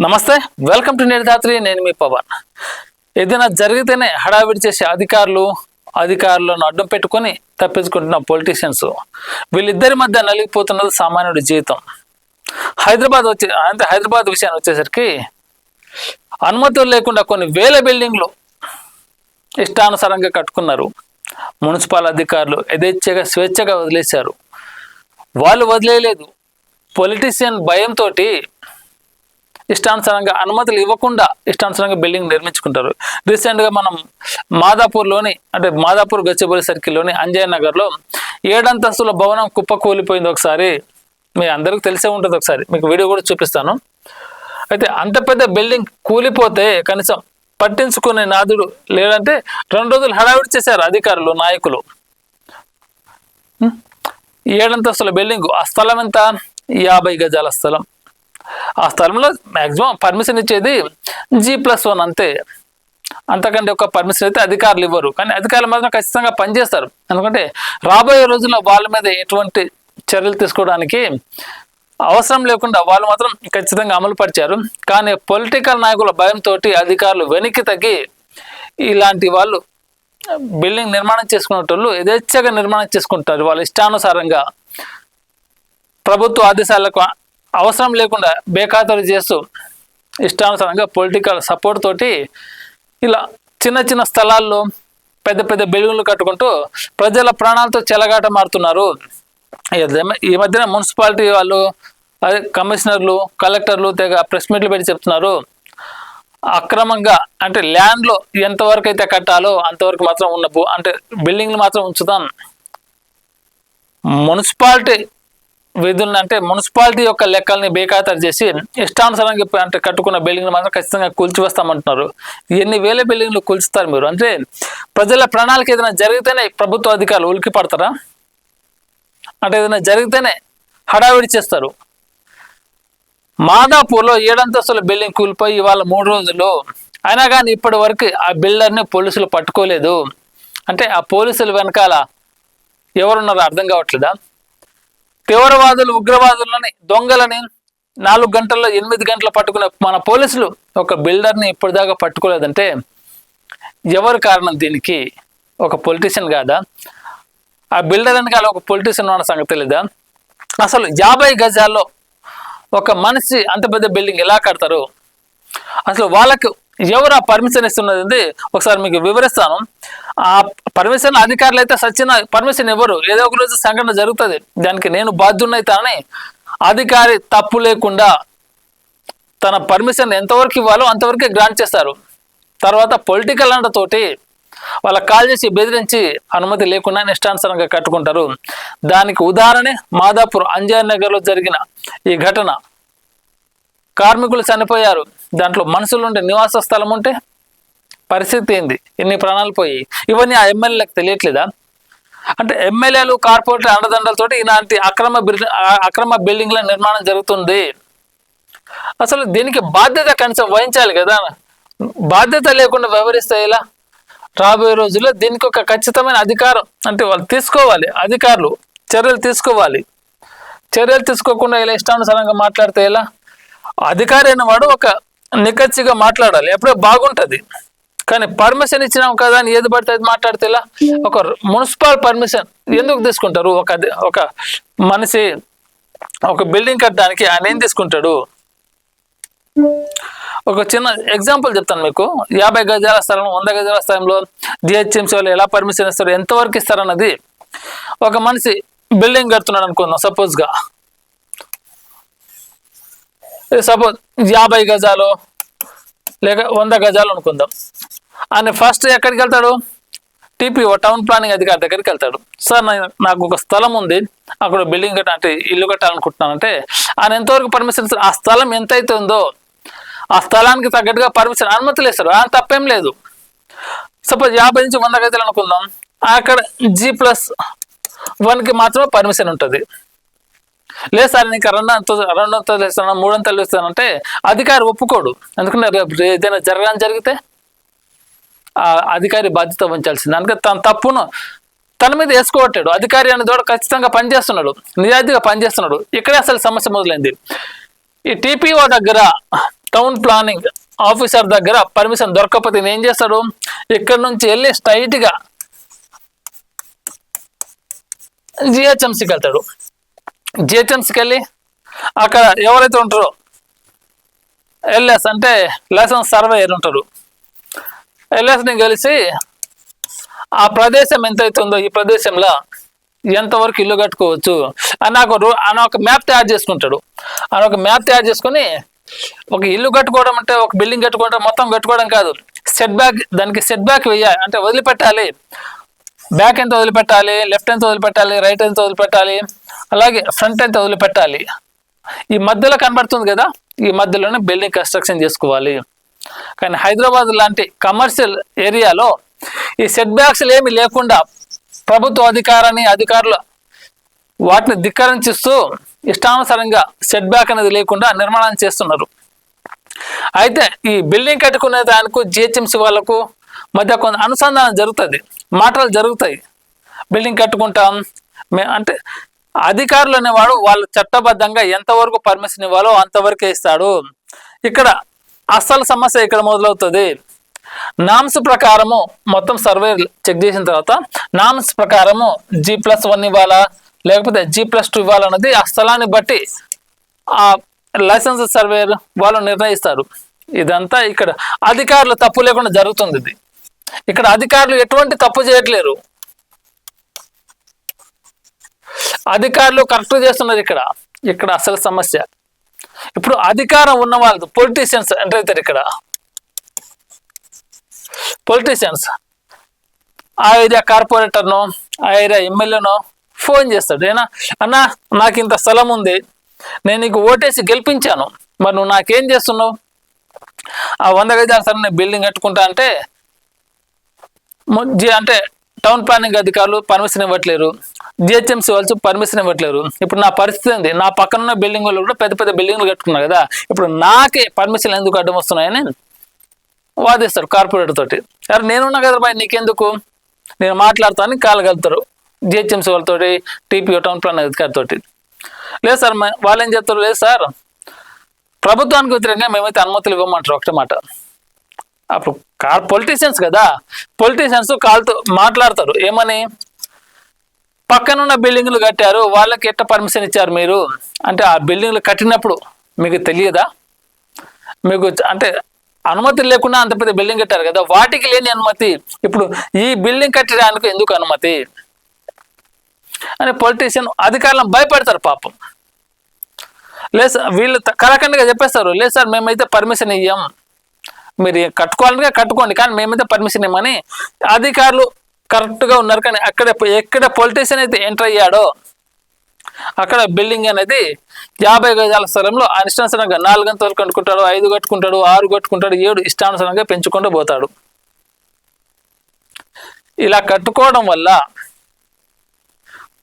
నమస్తే, welcome to Netidhatri. నేను మీ పవన్. ఏదైనా జరిగితేనే హడావిడి చేసే అధికారులను అడ్డం పెట్టుకొని తప్పించుకుంటున్న పొలిటీషియన్స్, వీళ్ళిద్దరి మధ్య నలిగిపోతున్నది సామాన్యుడి జీవితం. హైదరాబాద్ విషయాన్ని వచ్చేసరికి అనుమతులు లేకుండా కొన్ని వేల బిల్డింగ్లు ఇష్టానుసారంగా కట్టుకున్నారు. మున్సిపల్ అధికారులు యథేచ్ఛగా స్వేచ్ఛగా వదిలేశారు. వాళ్ళు వదిలేయలేదు, పొలిటీషియన్ భయంతో ఇష్టానుసారంగా అనుమతులు ఇవ్వకుండా ఇష్టానుసారంగా బిల్డింగ్ నిర్మించుకుంటారు. రీసెంట్గా మనం మాదాపూర్ గచ్చిబౌలి సర్కిల్లోని అంజయ్ నగర్లో 7 అంతస్తుల భవనం కుప్పకూలిపోయింది. ఒకసారి మీ అందరికీ తెలిసే ఉంటుంది, ఒకసారి మీకు వీడియో కూడా చూపిస్తాను. అయితే అంత పెద్ద బిల్డింగ్ కూలిపోతే కనీసం పట్టించుకునే నాదుడు లేదంటే 2 రోజులు హడావిడి చేశారు అధికారులు, నాయకులు. 7 అంతస్తుల బిల్డింగ్, ఆ స్థలం ఎంత? 50 గజాల స్థలం. ఆ స్థలంలో మ్యాక్సిమం పర్మిషన్ ఇచ్చేది G+1 అంతే. అంతకంటే ఒక పర్మిషన్ అయితే అధికారులు ఇవ్వరు. కానీ అధికారులు మాత్రం ఖచ్చితంగా పనిచేస్తారు. ఎందుకంటే రాబోయే రోజుల్లో వాళ్ళ మీద ఎటువంటి చర్యలు తీసుకోవడానికి అవసరం లేకుండా వాళ్ళు మాత్రం ఖచ్చితంగా అమలు పరిచారు. కానీ పొలిటికల్ నాయకుల భయంతో అధికారులు వెనక్కి తగ్గి ఇలాంటి వాళ్ళు బిల్డింగ్ నిర్మాణం చేసుకునేటోళ్ళు యథేచ్ఛగా నిర్మాణం చేసుకుంటారు. వాళ్ళ ఇష్టానుసారంగా ప్రభుత్వ ఆదేశాలకు అవసరం లేకుండా బేఖాతరు చేస్తూ ఇష్టానుసారంగా పొలిటికల్ సపోర్ట్ తోటి ఇలా చిన్న చిన్న స్థలాల్లో పెద్ద పెద్ద బిల్డింగ్లు కట్టుకుంటూ ప్రజల ప్రాణాలతో చెలగాట మారుతున్నారు. ఈ మధ్యన మున్సిపాలిటీ వాళ్ళు, అదే కమిషనర్లు, కలెక్టర్లు తెగ ప్రెస్ మీట్లు పెట్టి చెప్తున్నారు, అక్రమంగా అంటే ల్యాండ్లో ఎంతవరకు అయితే కట్టాలో అంతవరకు మాత్రం బిల్డింగ్లు మాత్రం ఉంచుతాం. మున్సిపాలిటీ విధులను అంటే మున్సిపాలిటీ యొక్క లెక్కల్ని బేఖాతరు చేసి ఇష్టానుసారంగా అంటే కట్టుకున్న బిల్డింగ్లు మాత్రం ఖచ్చితంగా కూల్చివేస్తామంటున్నారు. ఎన్ని వేల బిల్డింగ్లు కూల్చుతారు మీరు? అంటే ప్రజల ప్రణాళిక ఏదైనా జరిగితేనే ప్రభుత్వ అధికారులు ఉలికి పడతారా? అంటే ఏదైనా జరిగితేనే హడావిడి చేస్తారు. మాదాపూర్లో 7 అంతస్తుల బిల్డింగ్ కూలిపోయి ఇవాళ 3 రోజులు అయినా కానీ ఇప్పటి వరకు ఆ బిల్డర్ని పోలీసులు పట్టుకోలేదు. అంటే ఆ పోలీసులు వెనకాల ఎవరున్నారో అర్థం కావట్లేదా? తీవ్రవాదులు, ఉగ్రవాదులని, దొంగలని 4 గంటల్లో 8 గంటలు పట్టుకునే మన పోలీసులు ఒక బిల్డర్ని ఇప్పటిదాకా పట్టుకోలేదంటే ఎవరు కారణం దీనికి? ఒక పొలిటీషియన్ కాదా? ఆ బిల్డర్ వెనకాల ఒక పొలిటీషియన్ ఉన్న సంగతి లేదా? అసలు 50 గజాల్లో ఒక మనిషి అంత పెద్ద బిల్డింగ్ ఎలా కడతారు? అసలు వాళ్ళకు ఎవరు ఆ పర్మిషన్ ఇస్తున్నది ఒకసారి మీకు వివరిస్తాను. ఆ పర్మిషన్ అధికారులు అయితే సచిన పర్మిషన్ ఇవ్వరు. ఏదో ఒక రోజు సంఘటన జరుగుతుంది, దానికి నేను బాధ్యున్నైతానని అధికారి తప్పు లేకుండా తన పర్మిషన్ ఎంతవరకు ఇవ్వాలో అంతవరకే గ్రాంట్ చేస్తారు. తర్వాత పొలిటికల్ అండతోటి వాళ్ళకి కాల్ చేసి బెదిరించి అనుమతి లేకుండా ఇష్టానుసారంగా కట్టుకుంటారు. దానికి ఉదాహరణే మాదాపూర్ అంజయ్ నగర్లో జరిగిన ఈ ఘటన. కార్మికులు చనిపోయారు, దాంట్లో మనుషులుంటే నివాస స్థలం ఉంటే పరిస్థితి ఏంది? ఎన్ని ప్రాణాలు పోయి. ఇవన్నీ ఆ ఎమ్మెల్యేలకు తెలియట్లేదా? అంటే ఎమ్మెల్యేలు, కార్పొరేటర్ అండదండలతోటి ఇలాంటి అక్రమ బిల్డింగ్ల నిర్మాణం జరుగుతుంది. అసలు దీనికి బాధ్యత కనీసం వహించాలి కదా. బాధ్యత లేకుండా వ్యవహరిస్తే ఇలా? రాబోయే రోజుల్లో దీనికి ఒక ఖచ్చితమైన అధికారం అంటే వాళ్ళు తీసుకోవాలి, అధికారులు చర్యలు తీసుకోవాలి. చర్యలు తీసుకోకుండా ఇలా ఇష్టానుసారంగా మాట్లాడితే ఎలా? అధికారి అయిన వాడు ఒక నిక్కచ్చిగా మాట్లాడాలి, ఎప్పుడో బాగుంటుంది. కానీ పర్మిషన్ ఇచ్చినాం కదా అని ఏది పడితే అది మాట్లాడితే ఎలా? ఒక మున్సిపల్ పర్మిషన్ ఎందుకు తీసుకుంటారు? ఒక మనిషి ఒక బిల్డింగ్ కట్టడానికి ఆయన ఏం తీసుకుంటాడు? ఒక చిన్న ఎగ్జాంపుల్ చెప్తాను మీకు. 50 గజాల స్థలం, 100 గజాల స్థలంలో GHMC వాళ్ళు ఎలా పర్మిషన్ ఇస్తారు, ఎంతవరకు ఇస్తారన్నది. ఒక మనిషి బిల్డింగ్ కడుతున్నాడు అనుకుందాం, సపోజ్ 50 గజాలు లేక 100 గజాలు అనుకుందాం. ఆయన ఫస్ట్ ఎక్కడికి వెళ్తాడు? TPO, టౌన్ ప్లానింగ్ అధికారి దగ్గరికి వెళ్తాడు. సార్, నాకు ఒక స్థలం ఉంది, అక్కడ బిల్డింగ్ అంటే ఇల్లు కట్టాలనుకుంటున్నానంటే ఆయన ఎంతవరకు పర్మిషన్ ఇస్తారు? ఆ స్థలం ఎంతైతే ఉందో ఆ స్థలానికి తగ్గట్టుగా పర్మిషన్, అనుమతులు ఇస్తారు. తప్పేం లేదు. సపోజ్ 50 నుంచి 100 గజాలు అనుకుందాం, అక్కడ G+1కి మాత్రమే పర్మిషన్ ఉంటుంది. లేదు సార్, నీకు 2 అంతస్తులు ఇస్తాను, 3 అంతస్తులు ఇస్తానంటే అధికారి ఒప్పుకోడు. ఎందుకంటే ఏదైనా జరిగితే ఆ అధికారి బాధ్యత వహించాల్సింది. అందుకే తన తప్పును తన మీద వేసుకోవట్టాడు. అధికారి అనేది కూడా ఖచ్చితంగా పనిచేస్తున్నాడు, నిజాయితీగా పనిచేస్తున్నాడు. ఇక్కడే అసలు సమస్య మొదలైంది. ఈ TPO దగ్గర టౌన్ ప్లానింగ్ ఆఫీసర్ దగ్గర పర్మిషన్ దొరకకపోతే ఏం చేస్తాడు, ఇక్కడ నుంచి వెళ్ళి స్ట్రైట్గా జిహెచ్ఎంసీకి వెళ్తాడు. జిహెచ్ఎంసీకి వెళ్ళి అక్కడ ఎవరైతే ఉంటారో ఎల్ఎస్ అంటే లైసెన్స్ సర్వేయర్ ఉంటారు, ఎల్ఎస్ని కలిసి ఆ ప్రదేశం ఎంతైతే ఉందో ఈ ప్రదేశంలో ఎంతవరకు ఇల్లు కట్టుకోవచ్చు అని ఒక మ్యాప్ తయారు చేసుకుంటాడు. అని ఒక మ్యాప్ తయారు చేసుకొని ఒక ఇల్లు కట్టుకోవడం అంటే ఒక బిల్డింగ్ కట్టుకోవడం మొత్తం కట్టుకోవడం కాదు, సెట్ బ్యాక్, దానికి సెట్ బ్యాక్ వేయాలి అంటే వదిలిపెట్టాలి. బ్యాక్ ఎంత వదిలిపెట్టాలి, లెఫ్ట్ ఎంత వదిలిపెట్టాలి, రైట్ ఎంత వదిలిపెట్టాలి, అలాగే ఫ్రంట్ ఎంత వదిలిపెట్టాలి. ఈ మధ్యలో కనబడుతుంది కదా, ఈ మధ్యలోనే బిల్డింగ్ కన్స్ట్రక్షన్ చేసుకోవాలి. కానీ హైదరాబాద్ లాంటి కమర్షియల్ ఏరియాలో ఈ సెట్ బ్యాక్స్ ఏమి లేకుండా ప్రభుత్వ అధికారులు వాటిని ధిక్కరించిస్తూ ఇష్టానుసారంగా సెట్ బ్యాక్ అనేది లేకుండా నిర్మాణం చేస్తున్నారు. అయితే ఈ బిల్డింగ్ కట్టుకునే దానికి జిహెచ్ఎంసీ వాళ్ళకు మధ్య కొంత అనుసంధానం జరుగుతుంది, మాటలు జరుగుతాయి. బిల్డింగ్ కట్టుకుంటాం అంటే అధికారులు అనేవాడు వాళ్ళు చట్టబద్ధంగా ఎంతవరకు పర్మిషన్ ఇవ్వాలో అంతవరకే ఇస్తాడు. ఇక్కడ అసలు సమస్య ఇక్కడ మొదలవుతుంది. నామ్స్ ప్రకారము మొత్తం సర్వే చెక్ చేసిన తర్వాత నామ్స్ ప్రకారము G+1 ఇవ్వాలా లేకపోతే G+2 ఇవ్వాలన్నది ఆ స్థలాన్ని బట్టి ఆ లైసెన్స్ సర్వేయర్ వాళ్ళు నిర్ణయిస్తారు. ఇదంతా ఇక్కడ అధికారులు తప్పు లేకుండా జరుగుతుంది. ఇది ఇక్కడ అధికారులు ఎటువంటి తప్పు చేయట్లేరు, అధికారులు కరెక్ట్ చేస్తున్నారు. ఇక్కడ అసలు సమస్య ఇప్పుడు అధికారం ఉన్న వాళ్ళు పొలిటీషియన్స్ అంటే ఇక్కడ పొలిటీషియన్స్ ఆ ఏరియా కార్పొరేటర్నో ఆ ఏరియా ఎమ్మెల్యేనో ఫోన్ చేస్తాడు, ఏనా అన్నా నాకు ఇంత స్థలం ఉంది, నేను నీకు ఓటేసి గెలిపించాను, మరి నువ్వు నాకేం చేస్తున్నావు, ఆ 100 గజాల స్థలం నేను బిల్డింగ్ కట్టుకుంటా అంటే టౌన్ ప్లానింగ్ అధికారులు పర్మిషన్ ఇవ్వట్లేరు, జిహెచ్ఎంసీ వాళ్ళు పర్మిషన్ ఇవ్వట్లేరు. ఇప్పుడు నా పరిస్థితి ఉంది, నా పక్కనున్న బిల్డింగ్ వాళ్ళు కూడా పెద్ద పెద్ద బిల్డింగ్లు కట్టుకున్నారు కదా, ఇప్పుడు నాకే పర్మిషన్ ఎందుకు అడ్డం వస్తున్నాయని వాదిస్తారు కార్పొరేటర్ తోటి. నేనున్నా కదా బాయ్ నీకెందుకు, నేను మాట్లాడతానని కాలగలుగుతారు జిహెచ్ఎంసీ వాళ్ళతోటి, టీపీఓ టౌన్ ప్లానింగ్ అధికారితోటి. లేదు సార్ వాళ్ళు ఏం చెప్తారు, లేదు సార్ ప్రభుత్వానికి వ్యతిరేకంగా మేమైతే అనుమతులు ఇవ్వమంటారు ఒకటే మాట. అప్పుడు పొలిటీషియన్స్ కదా, పొలిటీషియన్స్ కాల్తో మాట్లాడతారు ఏమని, పక్కనున్న బిల్డింగ్లు కట్టారు వాళ్ళకి ఎట్ట పర్మిషన్ ఇచ్చారు మీరు అంటే, ఆ బిల్డింగ్లు కట్టినప్పుడు మీకు తెలియదా, మీకు అంటే అనుమతి లేకుండా అంత పెద్ద బిల్డింగ్ కట్టారు కదా, వాటికి లేని అనుమతి ఇప్పుడు ఈ బిల్డింగ్ కట్టడానికి ఎందుకు అనుమతి అని పొలిటీషియన్ అధికారులను భయపడతారు పాపం. లేదు సార్ వీళ్ళు కరకండగా చెప్పేస్తారు, లేదు సార్ మేమైతే పర్మిషన్ ఇయ్యం, మీరు కట్టుకోవాలంటే కట్టుకోండి కానీ మేమైతే పర్మిషన్ ఇవ్వమని అధికారులు కరెక్ట్గా ఉన్నారు. కానీ ఎక్కడ పొలిటీషియన్ అయితే ఎంటర్ అయ్యాడో అక్కడ బిల్డింగ్ అనేది 50 గజాల స్థలంలో ఇష్టానుసారంగా 4 అంతలు కట్టుకుంటాడు, 5 కట్టుకుంటాడు, 6 కట్టుకుంటాడు, 7 ఇష్టానుసారంగా పెంచుకుంటూ పోతాడు. ఇలా కట్టుకోవడం వల్ల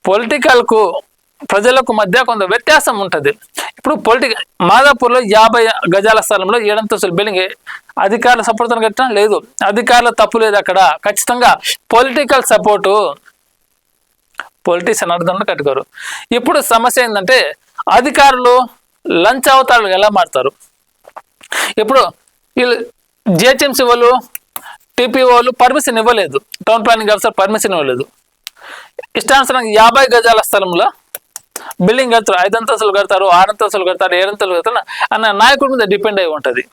పొలిటికల్కు ప్రజలకు మధ్య కొంత వ్యత్యాసం ఉంటుంది. ఇప్పుడు మాదాపూర్లో 50 గజాల స్థలంలో 7 అంతస్తుల బిల్డింగ్ అధికారుల సపోర్ట్తో కట్టినా లేదు, అధికారుల తప్పు లేదు, అక్కడ ఖచ్చితంగా పొలిటికల్ సపోర్టు పొలిటీషియన్ అర్థంలో కట్టుకోరు. ఇప్పుడు సమస్య ఏంటంటే అధికారులు లంచ్ అవతారాలు ఎలా మారుతారు. ఇప్పుడు వీళ్ళు జిహెచ్ఎంసీ వాళ్ళు టీపీ వాళ్ళు పర్మిషన్ ఇవ్వలేదు, టౌన్ ప్లానింగ్ ఆఫీసర్ పర్మిషన్ ఇవ్వలేదు, ఇష్టానుసారంగా 50 గజాల స్థలంలో బిల్డింగ్ కడతారు, 5 అంతస్తులు కడతారు, 6 అంతస్తులు కడతారు, 7 అంతస్తులు కడతారు అన్న నాయకుడి మీద డిపెండ్ అయి ఉంటుంది.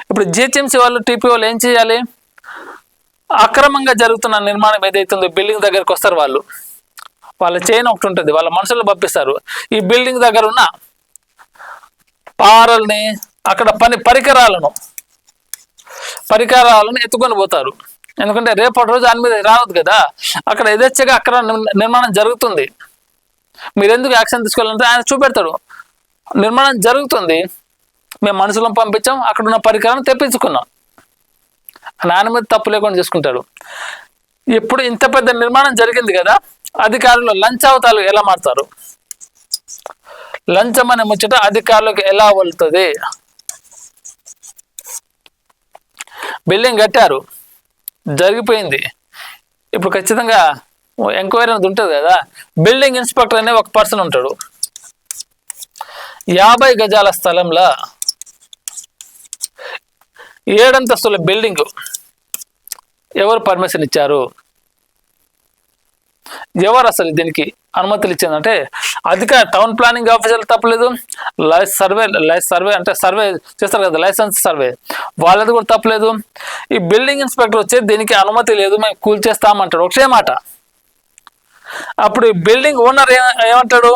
ఇప్పుడు జిహెచ్ఎంసీ వాళ్ళు టీపీ వాళ్ళు ఏం చేయాలి, అక్రమంగా జరుగుతున్న నిర్మాణం ఏదైతుందో బిల్డింగ్ దగ్గరకు వస్తారు, వాళ్ళ చైన్ ఒకటి ఉంటుంది, వాళ్ళ మనుషులు పంపిస్తారు, ఈ బిల్డింగ్ దగ్గర ఉన్న పారల్ని అక్కడ పరికరాలను ఎత్తుకొని పోతారు. ఎందుకంటే రేపటి రోజు దాని మీద రావద్దు కదా, అక్కడ యథేచ్ఛగా అక్కడ నిర్మాణం జరుగుతుంది, మీరు ఎందుకు యాక్షన్ తీసుకోవాలంటే ఆయన చూపెడతాడు, నిర్మాణం జరుగుతుంది, మేము మనుషులను పంపించాం, అక్కడ ఉన్న పరికరాలను తెప్పించుకున్నాం, ఆయన మీద తప్పు లేకుండా చూసుకుంటాడు. ఇప్పుడు ఇంత పెద్ద నిర్మాణం జరిగింది కదా, అధికారులు లంచ్ అవతాలు ఎలా మారుతారు, లంచం అనే ముచ్చట అధికారులకు ఎలా వెళ్తుంది. బిల్డింగ్ కట్టారు జరిగిపోయింది, ఇప్పుడు ఖచ్చితంగా ఎంక్వైరీ అనేది ఉంటుంది కదా, బిల్డింగ్ ఇన్స్పెక్టర్ అనే ఒక పర్సన్ ఉంటాడు, 50 గజాల స్థలంలో 7 అంతస్తుల బిల్డింగ్ ఎవరు పర్మిషన్ ఇచ్చారు? ఎవరు అసలు దీనికి అనుమతులు ఇచ్చిందంటే టౌన్ ప్లానింగ్ ఆఫీసర్లు తప్పలేదు, సర్వే అంటే సర్వే చేస్తారు కదా, లైసెన్స్ సర్వే వాళ్ళది కూడా తప్పలేదు. ఈ బిల్డింగ్ ఇన్స్పెక్టర్ వచ్చి దీనికి అనుమతి లేదు, మేము కూల్చేస్తామంటాడు ఒకటే మాట. అప్పుడు ఈ బిల్డింగ్ ఓనర్ ఏమంటాడు?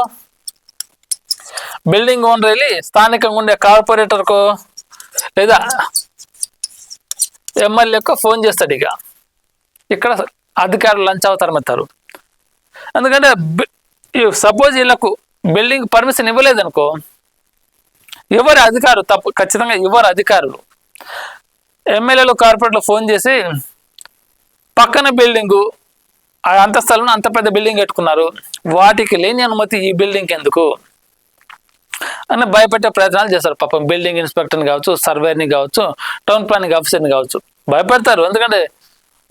బిల్డింగ్ ఓనర్ వెళ్ళి స్థానికంగా ఉండే కార్పొరేటర్కో లేదా ఎమ్మెల్యేకో ఫోన్ చేస్తాడు. ఇక్కడ అధికారులు లంచ్ అవతారం ఎత్తారు. ఎందుకంటే సపోజ్ వీళ్ళకు బిల్డింగ్ పర్మిషన్ ఇవ్వలేదనుకో, ఎవరి అధికారు తప్పు, ఖచ్చితంగా ఎవరు అధికారులు ఎమ్మెల్యేలు కార్పొరేట్లు ఫోన్ చేసి పక్కన బిల్డింగు అంతస్తులను అంత పెద్ద బిల్డింగ్ కట్టుకున్నారు, వాటికి లేని అనుమతి ఈ బిల్డింగ్ ఎందుకు అని భయపెట్టే ప్రయత్నాలు చేస్తారు. పాపం బిల్డింగ్ ఇన్స్పెక్టర్ని కావచ్చు, సర్వేని కావచ్చు, టౌన్ ప్లానింగ్ ఆఫీసర్ని కావచ్చు భయపెడతారు. ఎందుకంటే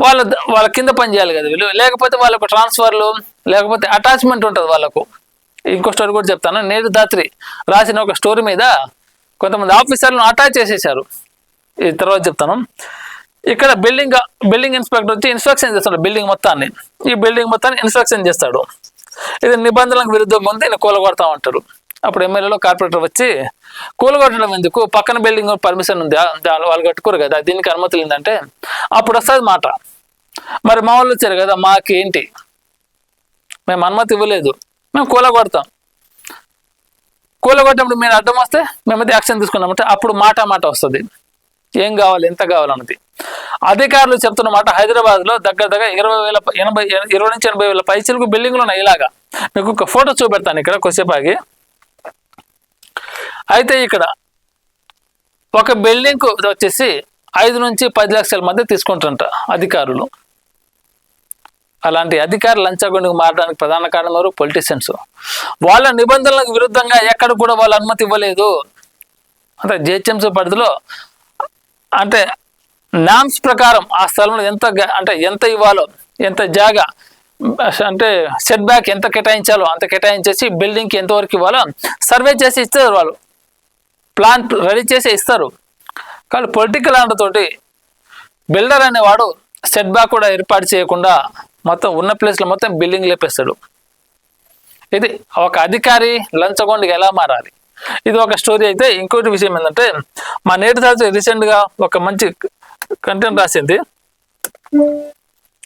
వాళ్ళ కింద పని చేయాలి కదా వీళ్ళు, లేకపోతే వాళ్ళకు ట్రాన్స్ఫర్లు లేకపోతే అటాచ్మెంట్ ఉంటుంది వాళ్ళకు. ఇంకో స్టోరీ కూడా చెప్తాను. నేడు దాత్రి రాసిన ఒక స్టోరీ మీద కొంతమంది ఆఫీసర్లను అటాచ్ చేసేసారు, ఈ తర్వాత చెప్తాను. ఇక్కడ బిల్డింగ్ ఇన్స్పెక్టర్ వచ్చి ఇన్స్పెక్షన్ చేస్తాడు బిల్డింగ్ మొత్తాన్ని. ఈ బిల్డింగ్ మొత్తాన్ని ఇన్స్పెక్షన్ చేస్తాడు. ఇది నిబంధనలకు విరుద్ధంగా ఉంది, నేను కూలగొడతామంటారు. అప్పుడు ఎమ్మెల్యేలో కార్పొరేటర్ వచ్చి కూలగొట్టడం ఎందుకు, పక్కన బిల్డింగ్ పర్మిషన్ ఉంది, వాళ్ళు కట్టుకోరు కదా, దీనికి అనుమతి లేదంటే అప్పుడు వస్తుంది మాట. మరి మా వాళ్ళు వచ్చారు కదా, మాకేంటి, మేము అనుమతి ఇవ్వలేదు, మేము కూలగొడతాం. కూలగొట్టినప్పుడు మీరు అడ్డం వస్తే మేమైతే యాక్షన్ తీసుకున్నామంటే అప్పుడు మాట వస్తుంది, ఏం కావాలి ఎంత కావాలన్నది. అధికారులు చెప్తున్న మాట, హైదరాబాద్లో దగ్గర 20 నుంచి 80 వేల పైచలకు బిల్డింగ్లు ఉన్నాయి. ఇలాగా మీకు ఒక ఫోటో చూపెడతాను ఇక్కడ కొద్దిసేపు ఆగి. అయితే ఇక్కడ ఒక బిల్డింగ్ వచ్చేసి 5 నుంచి 10 లక్షల మధ్య తీసుకుంటుంట అధికారులు. అలాంటి అధికారులు లంచగొండికి మారడానికి ప్రధాన కారణం ఎవరు? పొలిటీషియన్స్. వాళ్ళ నిబంధనలకు విరుద్ధంగా ఎక్కడ కూడా వాళ్ళు అనుమతి ఇవ్వలేదు. అంటే జిహెచ్ఎంసీ పరిధిలో అంటే నామ్స్ ప్రకారం ఆ స్థలంలో ఎంత ఇవ్వాలో, ఎంత జాగా అంటే సెట్ బ్యాక్ ఎంత కేటాయించాలో అంత కేటాయించేసి బిల్డింగ్కి ఎంతవరకు ఇవ్వాలో సర్వే చేసి ఇస్తారు. వాళ్ళు ప్లాన్ రెడీ చేసి ఇస్తారు. కానీ పొలిటికల్ అండతోటి బిల్డర్ అనేవాడు సెట్ బ్యాక్ కూడా ఏర్పాటు చేయకుండా మొత్తం ఉన్న ప్లేస్లో మొత్తం బిల్డింగ్ లేపేస్తాడు. ఇది ఒక అధికారి లంచగొండిగా ఎలా మారాలి, ఇది ఒక స్టోరీ. అయితే ఇంకోటి విషయం ఏంటంటే, మా నేటి తరచు రీసెంట్గా ఒక మంచి కంటెంట్ రాసింది.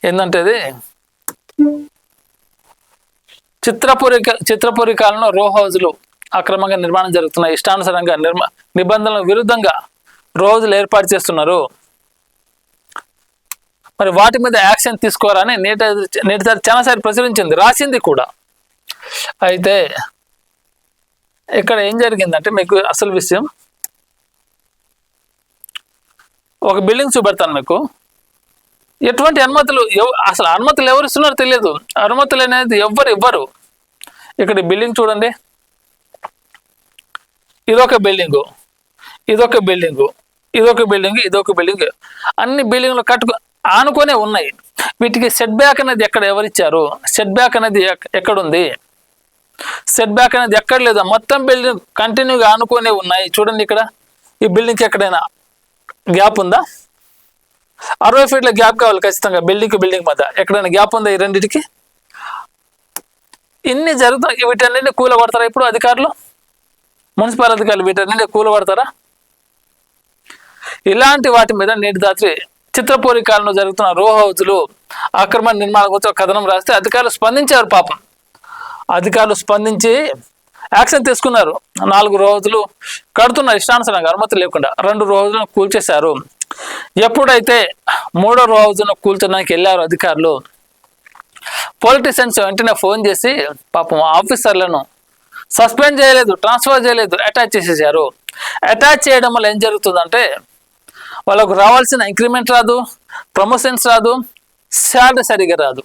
ఏంటంటే ఇది చిత్రపురి కాలంలో రో హౌజులు అక్రమంగా నిర్మాణం జరుగుతున్నాయి, ఇష్టానుసారంగా నిబంధనలకు విరుద్ధంగా రో హౌజులు ఏర్పాటు చేస్తున్నారు, మరి వాటి మీద యాక్షన్ తీసుకోవాలని నేటి చాలాసార్లు ప్రచురించింది, రాసింది కూడా. అయితే ఇక్కడ ఏం జరిగిందంటే, మీకు అసలు విషయం ఒక బిల్డింగ్ చూపెడతాను మీకు. ఎటువంటి అనుమతులు అసలు అనుమతులు ఎవరు ఇస్తున్నారో తెలియదు. అనుమతులు అనేది ఎవ్వరు ఇవ్వరు. ఇక్కడ బిల్డింగ్ చూడండి, ఇదొక బిల్డింగు, ఇదొక బిల్డింగు, ఇదొక బిల్డింగ్, ఇదొక బిల్డింగ్, అన్ని బిల్డింగ్లు ఆనుకొనే ఉన్నాయి. వీటికి సెట్ బ్యాక్ అనేది ఎవరిచ్చారు? సెట్ బ్యాక్ అనేది ఎక్కడుంది? సెట్ బ్యాక్ అనేది ఎక్కడ లేదా, మొత్తం బిల్డింగ్ కంటిన్యూగా ఆనుకొనే ఉన్నాయి. చూడండి ఇక్కడ ఈ బిల్డింగ్కి ఎక్కడైనా గ్యాప్ ఉందా? 60 ఫీట్ల గ్యాప్ కావాలి ఖచ్చితంగా బిల్డింగ్ మధ్య. ఎక్కడైనా గ్యాప్ ఉందా ఈ రెండింటికి? ఇన్ని జరుగుతాయి. వీటన్నింటినీ కూలగొడతారా ఇప్పుడు అధికారులు, మున్సిపల్ అధికారులు? వీటన్నింటినీ కూలగొడతారా? ఇలాంటి వాటి మీద నేటి రాత్రి చిత్రపూరి కాలంలో జరుగుతున్న రో హౌజులు అక్రమ నిర్మాణం గురించి ఒక కథనం రాస్తే అధికారులు స్పందించారు. పాపం అధికారులు స్పందించి యాక్షన్ తీసుకున్నారు. 4 రోజులు కడుతున్నారు ఇష్టానుసారంగా, అనుమతి లేకుండా. 2 రోజులను కూల్చేశారు. ఎప్పుడైతే 3వ రోజును కూల్చడానికి వెళ్ళారు అధికారులు, పొలిటీషియన్స్ వెంటనే ఫోన్ చేసి పాపం ఆఫీసర్లను సస్పెండ్ చేయలేదు, ట్రాన్స్ఫర్ చేయలేదు, అటాచ్ చేసేసారు. అటాచ్ చేయడం వల్ల ఏం జరుగుతుందంటే, వాళ్ళకు రావాల్సిన ఇంక్రిమెంట్ రాదు, ప్రమోషన్స్ రాదు, శాలరీ సరిగా రాదు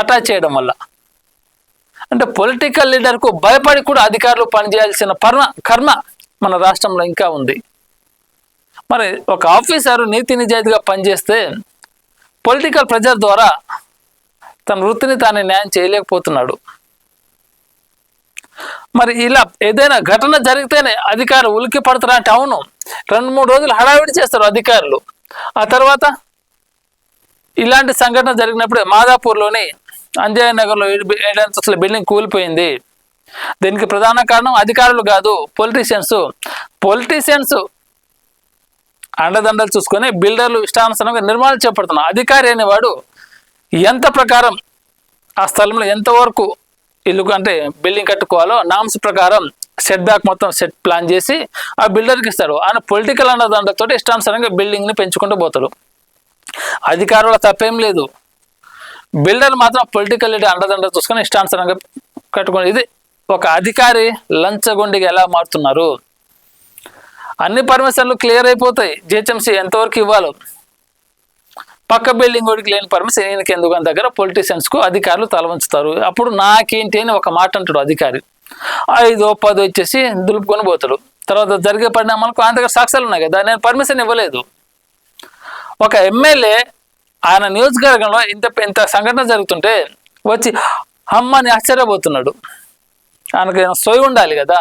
అటాచ్ చేయడం వల్ల. అంటే పొలిటికల్ లీడర్కు భయపడి కూడా అధికారులు పనిచేయాల్సిన కర్మ మన రాష్ట్రంలో ఇంకా ఉంది. మరి ఒక ఆఫీసరు నీతి నిజాయితీగా పనిచేస్తే పొలిటికల్ ప్రెజర్ ద్వారా తన వృత్తిని తాను న్యాయం చేయలేకపోతున్నాడు. మరి ఇలా ఏదైనా ఘటన జరిగితేనే అధికారులు ఉలిక్కి పడతారా అంటే అవును, 2-3 రోజులు హడావిడి చేస్తారు అధికారులు. ఆ తర్వాత ఇలాంటి సంఘటన జరిగినప్పుడు మాదాపూర్లోని అంజయ్ నగర్లో 7 అంతస్తుల బిల్డింగ్ కూలిపోయింది. దీనికి ప్రధాన కారణం అధికారులు కాదు, పొలిటీషియన్స్ అండదండలు చూసుకొని బిల్డర్లు ఇష్టానుసారంగా నిర్మాణాలు చేపడుతున్నారు. అధికారి అనేవాడు ఎంత ప్రకారం ఆ స్థలంలో ఎంతవరకు ఇల్లు అంటే బిల్డింగ్ కట్టుకోవాలో నామ్స్ ప్రకారం సెట్ బ్యాక్ మొత్తం సెట్ ప్లాన్ చేసి ఆ బిల్డర్కి ఇస్తాడు. ఆయన పొలిటికల్ అండదండలతో ఇష్టానుసారంగా బిల్డింగ్ని పెంచుకుంటూ పోతాడు. అధికారుల తప్పేం లేదు, బిల్డర్ మాత్రం పొలిటికల్ అండదండ చూసుకొని ఇష్టానుసారంగా కట్టుకుని, ఇది ఒక అధికారి లంచగొండిగా ఎలా మారుతున్నారు. అన్ని పర్మిషన్లు క్లియర్ అయిపోతాయి, జిహెచ్ఎంసీ ఎంతవరకు ఇవ్వాలో, పక్క బిల్డింగ్ వాడికి లేని పర్మిషన్ ఈయనకి ఎందుకు అని దగ్గర పొలిటీషియన్స్కు అధికారులు తల ఉంచుతారు. అప్పుడు నాకేంటి అని ఒక మాట అంటాడు అధికారి, 5-10 వచ్చేసి దులుపుకొని పోతాడు. తర్వాత జరిగే పరిణామాలకు ఆయన దగ్గర సాక్ష్యాలు ఉన్నాయి కదా, నేను పర్మిషన్ ఇవ్వలేదు. ఒక ఎమ్మెల్యే ఆయన నియోజకవర్గంలో ఇంత సంఘటన జరుగుతుంటే వచ్చి అమ్మని ఆశ్చర్యపోతున్నాడు. ఆయనకు సోయి ఉండాలి కదా.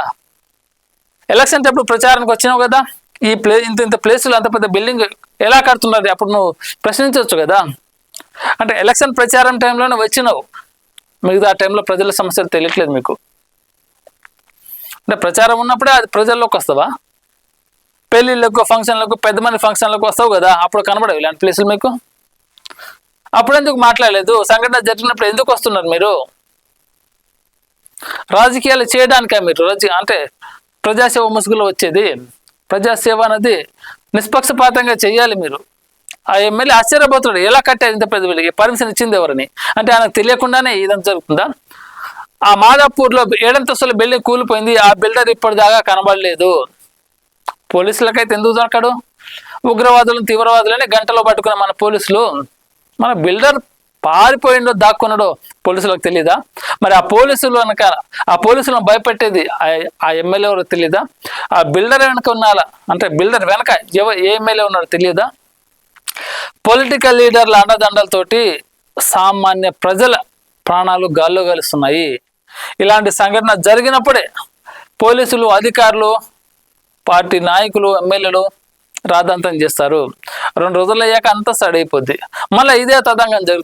ఎలక్షన్ అప్పుడు ప్రచారానికి వచ్చినావు కదా, ఈ ఇంత ప్లేసులు అంత పెద్ద బిల్డింగ్ ఎలా కడుతున్నది అప్పుడు నువ్వు ప్రశ్నించవచ్చు కదా. అంటే ఎలక్షన్ ప్రచారం టైంలోనే వచ్చినావు, మిగతా టైంలో ప్రజల సమస్యలు తెలియట్లేదు మీకు. అంటే ప్రచారం ఉన్నప్పుడే అది ప్రజల్లోకి వస్తావా? పెళ్ళిళ్ళకు, ఫంక్షన్లకు, పెద్ద మంది ఫంక్షన్లకు వస్తావు కదా, అప్పుడు కనబడవు ఇలాంటి ప్లేసులు మీకు. అప్పుడు ఎందుకు మాట్లాడలేదు? సంఘటన జరిగినప్పుడు ఎందుకు వస్తున్నారు మీరు? రాజకీయాలు చేయడానికా మీరు? అంటే ప్రజాసేవ ముసుగులో వచ్చేది? ప్రజాసేవ అనేది నిష్పక్షపాతంగా చేయాలి మీరు. ఆ ఎమ్మెల్యే ఆశ్చర్యపోతున్నాడు, ఎలా కట్టారు ఇంత పెద్ద బిల్డింగ్, పర్మిషన్ ఇచ్చింది ఎవరని. అంటే ఆయనకు తెలియకుండానే ఇదంతా జరుగుతుందా? ఆ మాదాపూర్లో 7 అంతస్తుల బిల్డింగ్ కూలిపోయింది, ఆ బిల్డర్ ఇప్పటిదాకా కనబడలేదు. పోలీసులకైతే ఎందుకు దొరకడు? ఉగ్రవాదులను, తీవ్రవాదులని గంటలో పట్టుకున్న మన పోలీసులు, మన బిల్డర్ పారిపోయిండో దాక్కున్నాడో పోలీసులకు తెలీదా? మరి ఆ పోలీసులను భయపెట్టేది ఆ ఎమ్మెల్యే ఎవరో తెలీదా? ఆ బిల్డర్ వెనక ఉన్నారా అంటే బిల్డర్ వెనక ఏ ఎమ్మెల్యే ఉన్నాడో తెలియదా? పొలిటికల్ లీడర్ల అండదండలతోటి సామాన్య ప్రజల ప్రాణాలు గాల్లో కలుస్తున్నాయి. ఇలాంటి సంఘటన జరిగినప్పుడే పోలీసులు, అధికారులు, పార్టీ నాయకులు, ఎమ్మెల్యేలు రాద్ధాంతం చేస్తారు. 2 రోజులు అయ్యాక అంతా సడైపోద్ది, మళ్ళీ ఇదే తదంగం జరుగుతుంది.